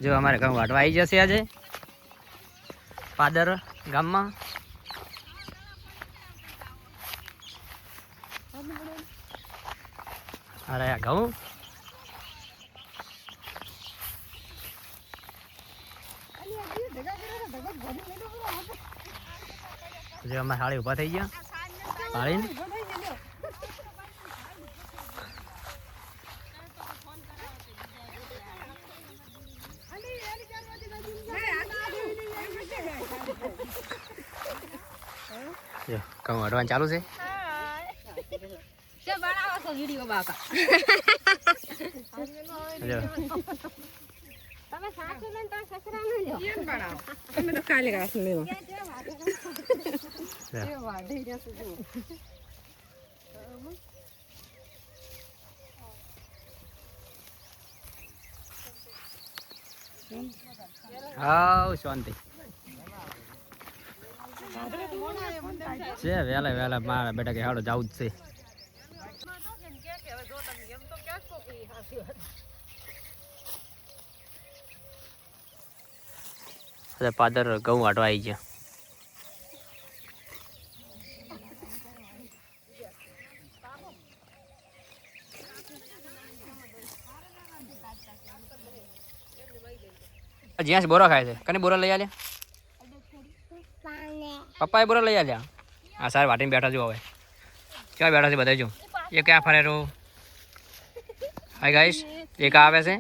જો અમારે ઘઉં વાટવા આવી જશે આજે પાદર ગામમાં. અરે આ ઘઉં જો અમારે હાળી ઊભા થઈ ગયા હાળીને. જો ઘઉં વાટવાનું ચાલુ છે. જો તમે સાસુ ને તો સસરા ને લ્યો કેમ બનાવો તમે તો ખાલી ઘાસ લેવો એ વાઢી જશે જો હાવ શાંતિ છે. વેલા વેલા મારા બેટા કે હાડો જવું જ છે. પાદર ઘઉં વાટવા આવી ગયા. જ્યાં બોરો ખાય છે કને બોરો લઈ આલ્યા પપ્પાએ બોરો લઈ આલ્યા. હા સારી વાટીને બેઠા છો. હવે ક્યાં બેઠા છે બધા? જો એ ક્યાં ફરે રો. હાય ગાઈસ એક આવે છે